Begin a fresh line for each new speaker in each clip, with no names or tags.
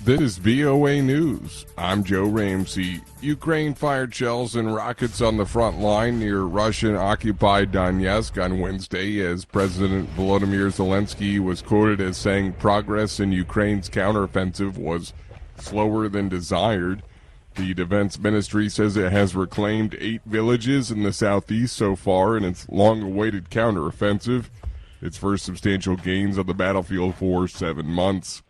This is VOA News. I'm Joe Ramsey. Ukraine fired shells and rockets on the front line near Russian-occupied Donetsk on Wednesday as President Volodymyr Zelensky was quoted as saying progress in Ukraine's counteroffensive was slower than desired. The Defense Ministry says it has reclaimed 8 villages in the southeast so far in its long-awaited counteroffensive, its first substantial gains on the battlefield for 7 months.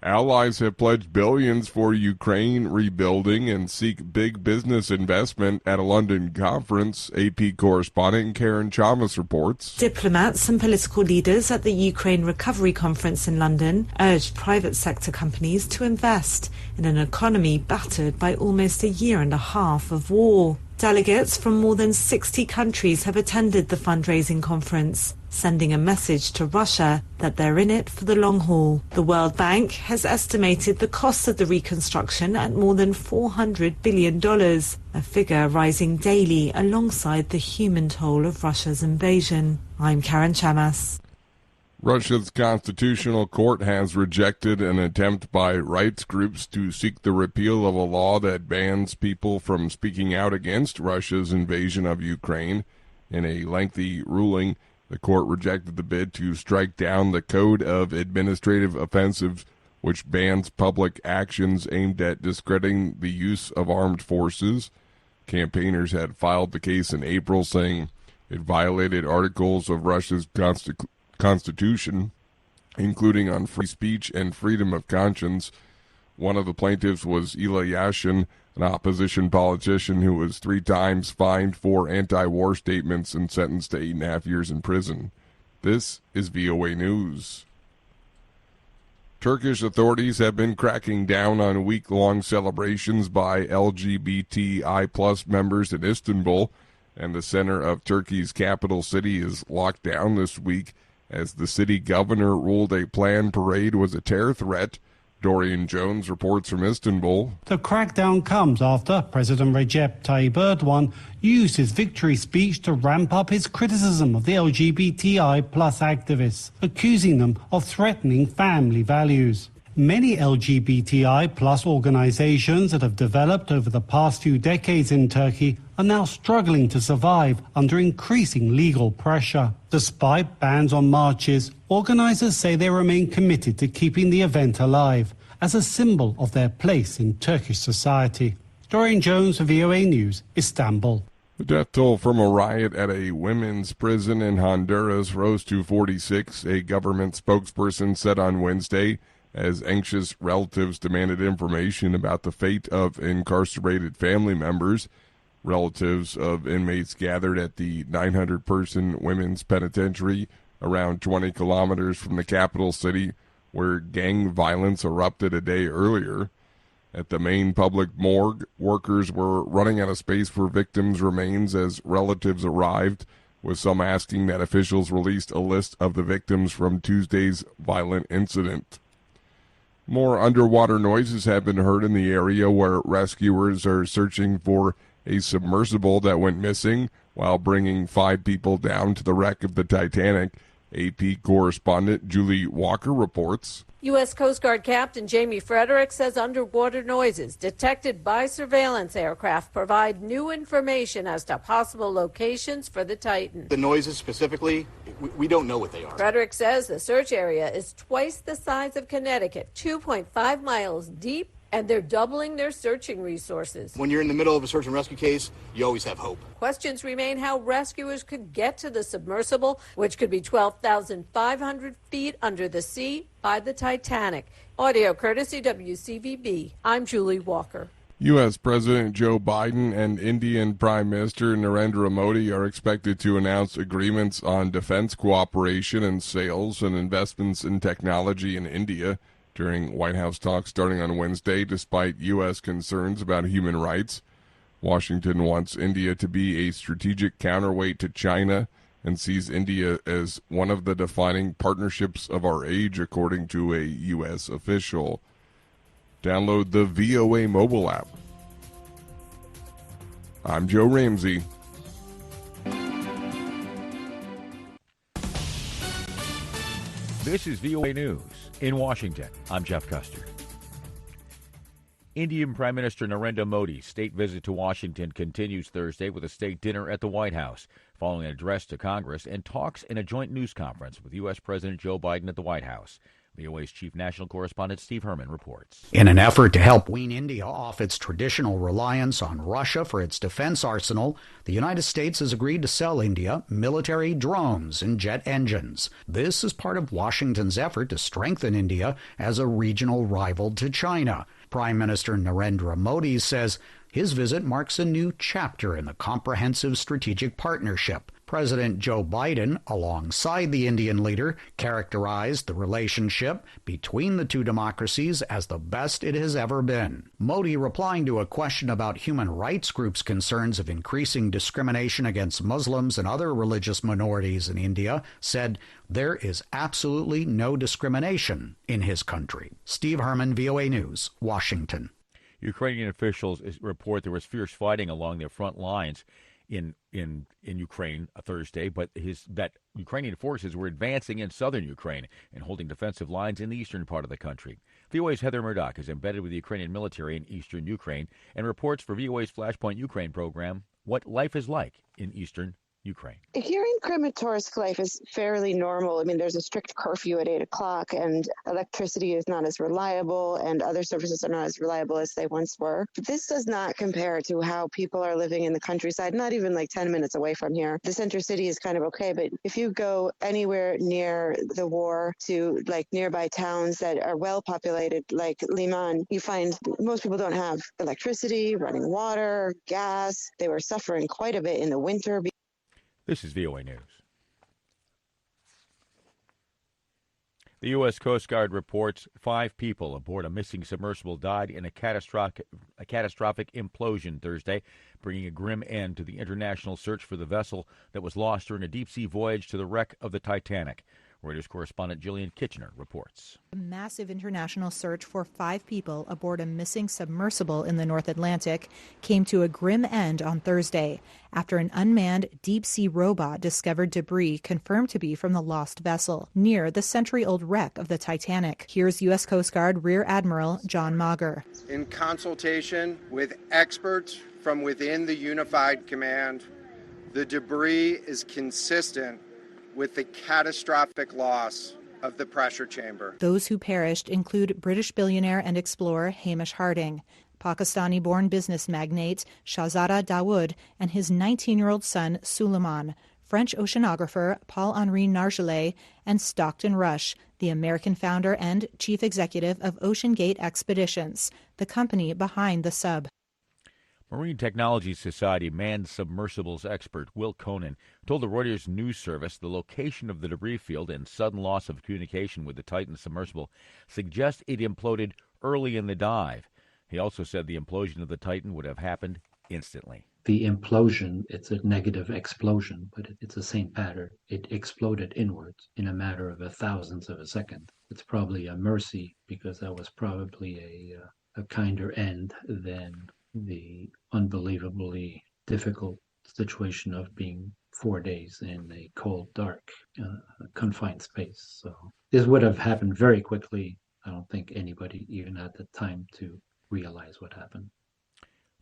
Allies have pledged billions for Ukraine rebuilding and seek big business investment at a London conference, AP correspondent Karen Chalmers reports.
Diplomats and political leaders at the Ukraine Recovery Conference in London urged private sector companies to invest in an economy battered by almost a year and a half of war. Delegates from more than 60 countries have attended the fundraising conference, sending a message to Russia that they're in it for the long haul. The World Bank has estimated the cost of the reconstruction at more than $400 billion, a figure rising daily alongside the human toll of Russia's invasion. I'm Karen Chamas.
Russia's Constitutional Court has rejected an attempt by rights groups to seek the repeal of a law that bans people from speaking out against Russia's invasion of Ukraine. In a lengthy ruling, the court rejected the bid to strike down the Code of Administrative Offensives, which bans public actions aimed at discrediting the use of armed forces. Campaigners had filed the case in April, saying it violated articles of Russia's Constitution, including on free speech and freedom of conscience. One of the plaintiffs was Ilya Yashin, an opposition politician who was 3 times fined for anti-war statements and sentenced to 8.5 years in prison. This is VOA News. Turkish authorities have been cracking down on week-long celebrations by LGBTI+ members in Istanbul, and the center of Turkey's capital city is locked down this week as the city governor ruled a planned parade was a terror threat. Dorian Jones reports from Istanbul.
The crackdown comes after President Recep Tayyip Erdogan used his victory speech to ramp up his criticism of the LGBTI+ activists, accusing them of threatening family values. Many LGBTI+ organizations that have developed over the past few decades in Turkey are now struggling to survive under increasing legal pressure. Despite bans on marches, organizers say they remain committed to keeping the event alive as a symbol of their place in Turkish society. Dorian Jones for VOA News, Istanbul.
The death toll from a riot at a women's prison in Honduras rose to 46, a government spokesperson said on Wednesday, as anxious relatives demanded information about the fate of incarcerated family members. Relatives of inmates gathered at the 900-person women's penitentiary around 20 kilometers from the capital city, where gang violence erupted a day earlier. At the main public morgue, workers were running out of space for victims' remains as relatives arrived, with some asking that officials released a list of the victims from Tuesday's violent incident. More underwater noises have been heard in the area where rescuers are searching for a submersible that went missing while bringing 5 people down to the wreck of the Titanic. AP correspondent Julie Walker reports.
U.S. Coast Guard Captain Jamie Frederick says underwater noises detected by surveillance aircraft provide new information as to possible locations for the Titan.
The noises specifically, we don't know what they are.
Frederick says the search area is twice the size of Connecticut, 2.5 miles deep, and they're doubling their searching resources.
When you're in the middle of a search and rescue case, you always have hope.
Questions remain how rescuers could get to the submersible, which could be 12,500 feet under the sea by the Titanic. Audio courtesy WCVB. I'm Julie Walker.
U.S. President Joe Biden and Indian Prime Minister Narendra Modi are expected to announce agreements on defense cooperation and sales and investments in technology in India during White House talks starting on Wednesday, despite U.S. concerns about human rights. Washington wants India to be a strategic counterweight to China and sees India as one of the defining partnerships of our age, according to a U.S. official. Download the VOA mobile app. I'm Joe Ramsey.
This is VOA News. In Washington, I'm Jeff Custer. Indian Prime Minister Narendra Modi's state visit to Washington continues Thursday with a state dinner at the White House, following an address to Congress and talks in a joint news conference with U.S. President Joe Biden at the White House. VOA's chief national correspondent Steve Herman reports.
In an effort to help wean India off its traditional reliance on Russia for its defense arsenal, the United States has agreed to sell India military drones and jet engines. This is part of Washington's effort to strengthen India as a regional rival to China. Prime Minister Narendra Modi says his visit marks a new chapter in the comprehensive strategic partnership. President Joe Biden, alongside the Indian leader, characterized the relationship between the two democracies as the best it has ever been. Modi, replying to a question about human rights groups' concerns of increasing discrimination against Muslims and other religious minorities in India, said there is absolutely no discrimination in his country. Steve Herman, VOA News, Washington.
Ukrainian officials report there was fierce fighting along their front lines in Ukraine Thursday, but that Ukrainian forces were advancing in southern Ukraine and holding defensive lines in the eastern part of the country. VOA's Heather Murdoch is embedded with the Ukrainian military in eastern Ukraine and reports for VOA's Flashpoint Ukraine program what life is like in eastern Ukraine.
Here in Kramatorsk, life is fairly normal. I mean, there's a strict curfew at 8 o'clock, and electricity is not as reliable, and other services are not as reliable as they once were. But this does not compare to how people are living in the countryside, not even like 10 minutes away from here. The center city is kind of okay, but if you go anywhere near the war to like nearby towns that are well populated, like Liman, you find most people don't have electricity, running water, gas. They were suffering quite a bit in the winter.
This is VOA News. The U.S. Coast Guard reports 5 people aboard a missing submersible died in a catastrophic implosion Thursday, bringing a grim end to the international search for the vessel that was lost during a deep-sea voyage to the wreck of the Titanic. Reuters correspondent Jillian Kitchener reports.
A massive international search for 5 people aboard a missing submersible in the North Atlantic came to a grim end on Thursday after an unmanned deep-sea robot discovered debris confirmed to be from the lost vessel near the century-old wreck of the Titanic. Here's U.S. Coast Guard Rear Admiral John Mauger.
In consultation with experts from within the Unified Command, the debris is consistent with the catastrophic loss of the pressure chamber.
Those who perished include British billionaire and explorer Hamish Harding, Pakistani-born business magnate Shahzada Dawood and his 19-year-old son Suleiman, French oceanographer Paul-Henri Nargeolet, and Stockton Rush, the American founder and chief executive of Ocean Gate Expeditions, the company behind the sub.
Marine Technology Society manned submersibles expert Will Conan told the Reuters news service the location of the debris field and sudden loss of communication with the Titan submersible suggest it imploded early in the dive. He also said the implosion of the Titan would have happened instantly.
The implosion, it's a negative explosion, but it's the same pattern. It exploded inwards in a matter of a thousandth of a second. It's probably a mercy because that was probably a kinder end than the unbelievably difficult situation of being 4 days in a cold, dark, confined space. So this would have happened very quickly. I don't think anybody even had the time to realize what happened.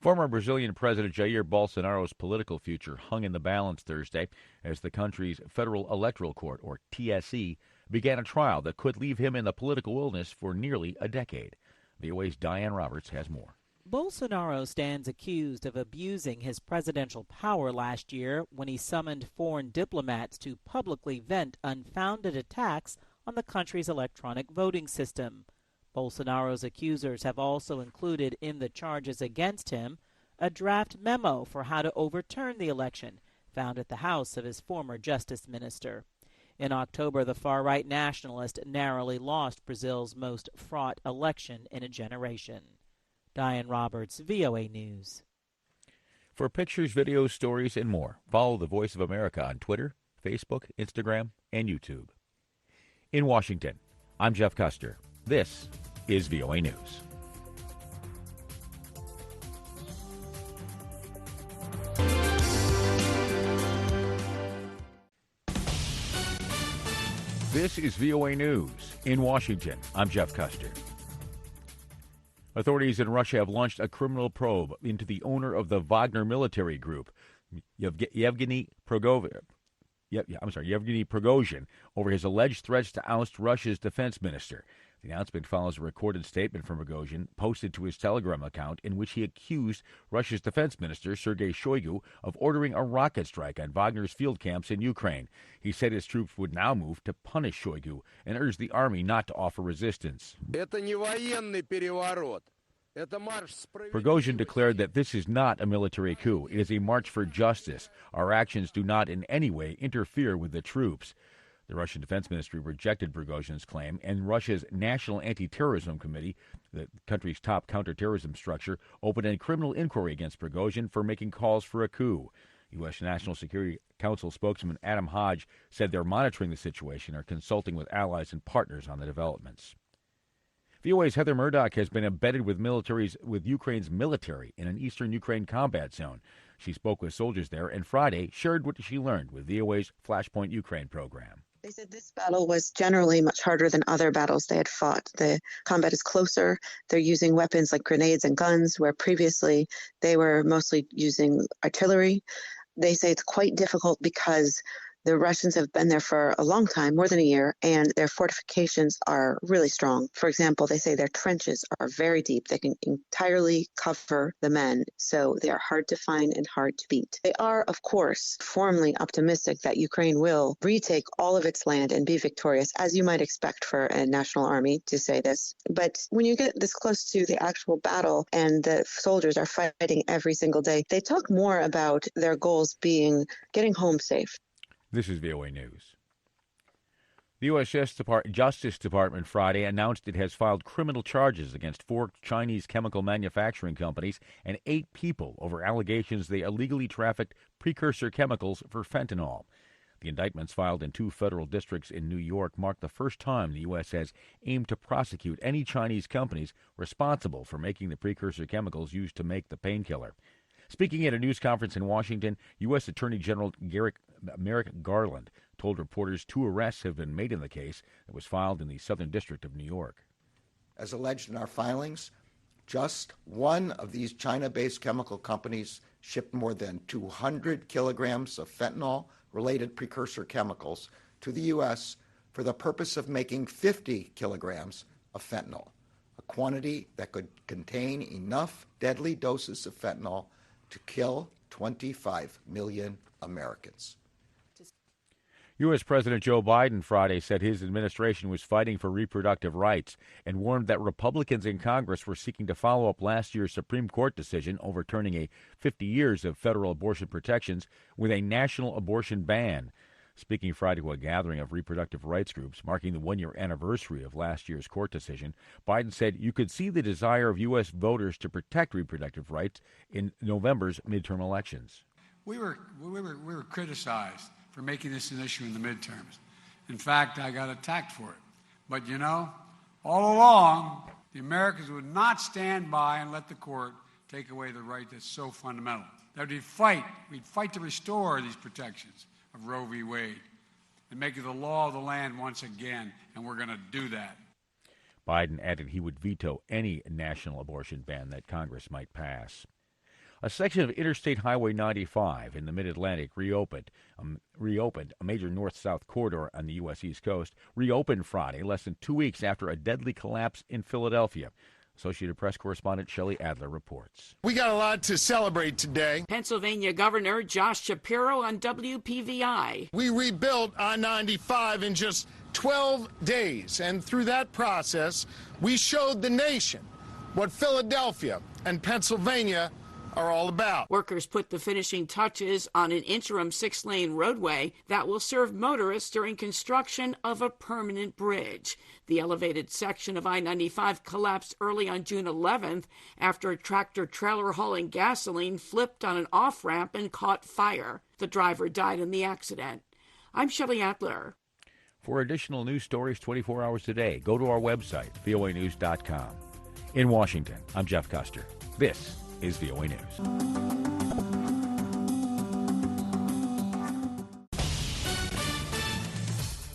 Former Brazilian President Jair Bolsonaro's political future hung in the balance Thursday as the country's Federal Electoral Court, or TSE, began a trial that could leave him in the political wilderness for nearly a decade. VOA's Diane Roberts has more.
Bolsonaro stands accused of abusing his presidential power last year when he summoned foreign diplomats to publicly vent unfounded attacks on the country's electronic voting system. Bolsonaro's accusers have also included in the charges against him a draft memo for how to overturn the election, found at the house of his former justice minister. In October, the far-right nationalist narrowly lost Brazil's most fraught election in a generation. Diane Roberts, VOA News.
For pictures, videos, stories, and more, follow the Voice of America on Twitter, Facebook, Instagram, and YouTube. In Washington, I'm Jeff Custer. This is VOA News. This is VOA News. In Washington, I'm Jeff Custer. Authorities in Russia have launched a criminal probe into the owner of the Wagner military group, Yevgeny Prigozhin, over his alleged threats to oust Russia's defense minister. The announcement follows a recorded statement from Prigozhin posted to his Telegram account in which he accused Russia's defense minister, Sergei Shoigu, of ordering a rocket strike on Wagner's field camps in Ukraine. He said his troops would now move to punish Shoigu and urged the army not to offer resistance. Prigozhin declared that this is not a military coup. It is a march for justice. Our actions do not in any way interfere with the troops. The Russian Defense Ministry rejected Prigozhin's claim, and Russia's National Anti-Terrorism Committee, the country's top counterterrorism structure, opened a criminal inquiry against Prigozhin for making calls for a coup. U.S. National Security Council spokesman Adam Hodge said they're monitoring the situation and are consulting with allies and partners on the developments. VOA's Heather Murdoch has been embedded with Ukraine's military in an eastern Ukraine combat zone. She spoke with soldiers there and Friday shared what she learned with VOA's Flashpoint Ukraine program.
They said this battle was generally much harder than other battles they had fought. The combat is closer. They're using weapons like grenades and guns, where previously they were mostly using artillery. They say it's quite difficult because the Russians have been there for a long time, more than a year, and their fortifications are really strong. For example, they say their trenches are very deep. They can entirely cover the men, so they are hard to find and hard to beat. They are, of course, formally optimistic that Ukraine will retake all of its land and be victorious, as you might expect for a national army to say this. But when you get this close to the actual battle and the soldiers are fighting every single day, they talk more about their goals being getting home safe.
This is VOA News. The U.S. Justice Department Friday announced it has filed criminal charges against 4 Chinese chemical manufacturing companies and 8 people over allegations they illegally trafficked precursor chemicals for fentanyl. The indictments filed in 2 federal districts in New York mark the first time the U.S. has aimed to prosecute any Chinese companies responsible for making the precursor chemicals used to make the painkiller. Speaking at a news conference in Washington, U.S. Attorney General Merrick Garland told reporters 2 arrests have been made in the case that was filed in the Southern District of New York.
As alleged in our filings, just one of these China-based chemical companies shipped more than 200 kilograms of fentanyl-related precursor chemicals to the U.S. for the purpose of making 50 kilograms of fentanyl, a quantity that could contain enough deadly doses of fentanyl to kill 25 million Americans.
U.S. President Joe Biden Friday said his administration was fighting for reproductive rights and warned that Republicans in Congress were seeking to follow up last year's Supreme Court decision overturning 50 years of federal abortion protections with a national abortion ban. Speaking Friday to a gathering of reproductive rights groups marking the 1-year anniversary of last year's court decision, Biden said you could see the desire of U.S. voters to protect reproductive rights in November's midterm elections.
We were criticized for making this an issue in the midterms. In fact, I got attacked for it. But you know, all along, the Americans would not stand by and let the court take away the right that's so fundamental. That we'd fight to restore these protections of Roe v. Wade and make it the law of the land once again, and we're going to do that.
Biden added he would veto any national abortion ban that Congress might pass. A section of Interstate Highway 95 in the Mid-Atlantic reopened. A major north-south corridor on the U.S. East Coast reopened Friday, less than 2 weeks after a deadly collapse in Philadelphia. Associated Press correspondent Shelley Adler reports.
We got a lot to celebrate today.
Pennsylvania Governor Josh Shapiro on WPVI.
We rebuilt I-95 in just 12 days, and through that process, we showed the nation what Philadelphia and Pennsylvania are all about.
Workers put the finishing touches on an interim 6-lane roadway that will serve motorists during construction of a permanent bridge. The elevated section of I-95 collapsed early on June 11th after a tractor-trailer hauling gasoline flipped on an off-ramp and caught fire. The driver died in the accident. I'm Shelley Adler.
For additional news stories 24 hours a day, go to our website, voanews.com. In Washington, I'm Jeff Custer. This is VOA News.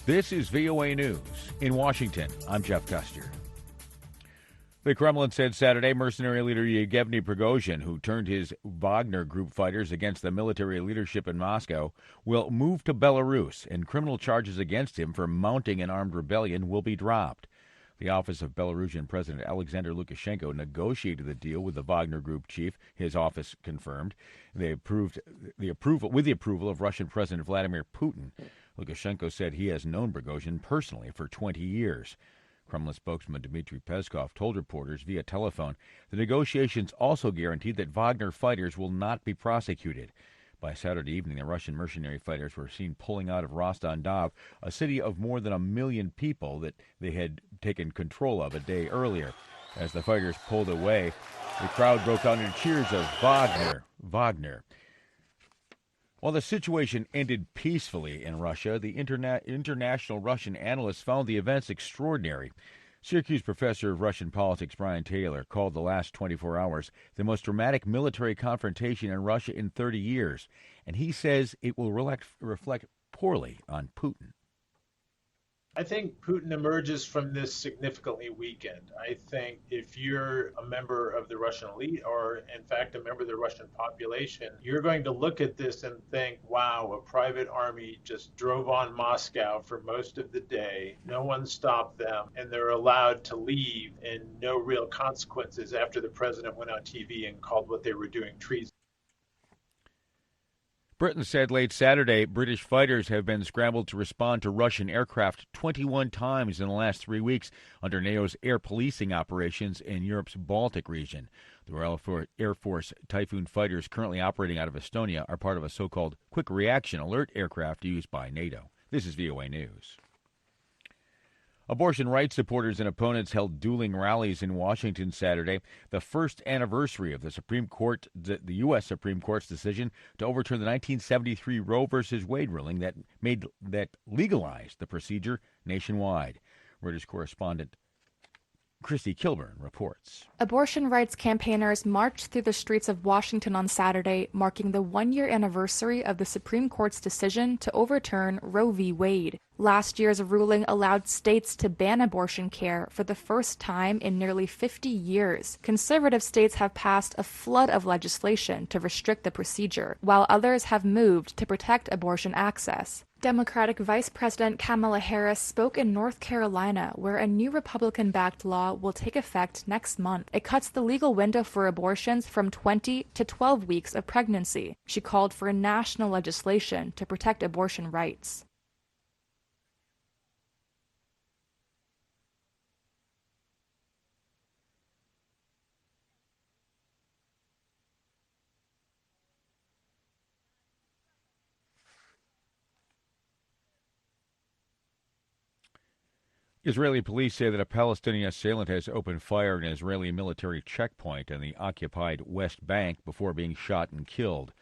This is VOA News. In Washington, I'm Jeff Custer. The Kremlin said Saturday mercenary leader Yevgeny Prigozhin, who turned his Wagner group fighters against the military leadership in Moscow, will move to Belarus, and criminal charges against him for mounting an armed rebellion will be dropped. The office of Belarusian President Alexander Lukashenko negotiated the deal with the Wagner Group chief, his office confirmed. They approved the approval of Russian President Vladimir Putin. Lukashenko said he has known Prigozhin personally for 20 years. Kremlin spokesman Dmitry Peskov told reporters via telephone the negotiations also guaranteed that Wagner fighters will not be prosecuted. By Saturday evening, the Russian mercenary fighters were seen pulling out of Rostov-on-Don, a city of more than 1 million people that they had taken control of a day earlier. As the fighters pulled away, the crowd broke out into cheers of Wagner, Wagner. While the situation ended peacefully in Russia, the international Russian analysts found the events extraordinary. Syracuse professor of Russian politics Brian Taylor called the last 24 hours the most dramatic military confrontation in Russia in 30 years, and he says it will reflect poorly on Putin.
I think Putin emerges from this significantly weakened. I think if you're a member of the Russian elite or, in fact, a member of the Russian population, you're going to look at this and think, wow, a private army just drove on Moscow for most of the day. No one stopped them, and they're allowed to leave and no real consequences after the president went on TV and called what they were doing treason.
Britain said late Saturday British fighters have been scrambled to respond to Russian aircraft 21 times in the last 3 weeks under NATO's air policing operations in Europe's Baltic region. The Royal Air Force Typhoon fighters currently operating out of Estonia are part of a so-called quick reaction alert aircraft used by NATO. This is VOA News. Abortion rights supporters and opponents held dueling rallies in Washington Saturday, the first anniversary of the U.S. Supreme Court's decision to overturn the 1973 Roe v. Wade ruling that legalized the procedure nationwide. Reuters correspondent Christy Kilburn reports.
Abortion rights campaigners marched through the streets of Washington on Saturday, marking the one-year anniversary of the Supreme Court's decision to overturn Roe v. Wade. Last year's ruling allowed states to ban abortion care for the first time in nearly 50 years. Conservative states have passed a flood of legislation to restrict the procedure, while others have moved to protect abortion access. Democratic Vice President Kamala Harris spoke in North Carolina, where a new Republican-backed law will take effect next month. It cuts the legal window for abortions from 20 to 12 weeks of pregnancy. She called for national legislation to protect abortion rights.
Israeli police say that a Palestinian assailant has opened fire at an Israeli military checkpoint in the occupied West Bank before being shot and killed.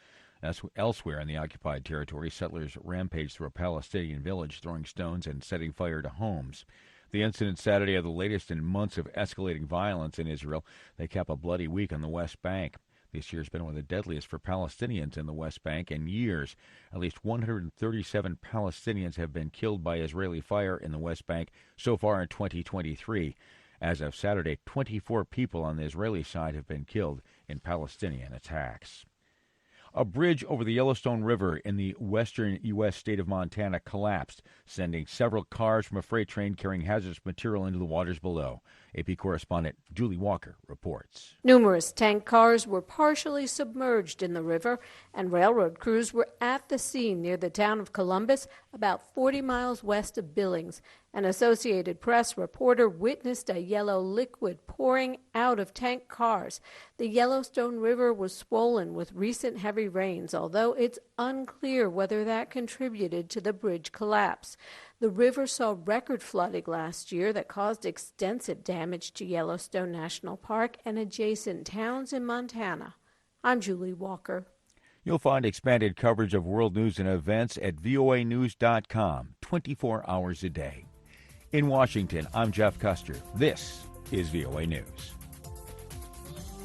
Elsewhere in the occupied territory, settlers rampaged through a Palestinian village, throwing stones and setting fire to homes. The incidents Saturday are the latest in months of escalating violence in Israel. They cap a bloody week on the West Bank. This year has been one of the deadliest for Palestinians in the West Bank in years. At least 137 Palestinians have been killed by Israeli fire in the West Bank so far in 2023. As of Saturday, 24 people on the Israeli side have been killed in Palestinian attacks. A bridge over the Yellowstone River in the western U.S. state of Montana collapsed, sending several cars from a freight train carrying hazardous material into the waters below. AP correspondent Julie Walker reports.
Numerous tank cars were partially submerged in the river, and railroad crews were at the scene near the town of Columbus, about 40 miles west of Billings. An Associated Press reporter witnessed a yellow liquid pouring out of tank cars. The Yellowstone River was swollen with recent heavy rains, although it's unclear whether that contributed to the bridge collapse. The river saw record flooding last year that caused extensive damage to Yellowstone National Park and adjacent towns in Montana. I'm Julie Walker.
You'll find expanded coverage of world news and events at voanews.com 24 hours a day. In Washington, I'm Jeff Custer. This is VOA News.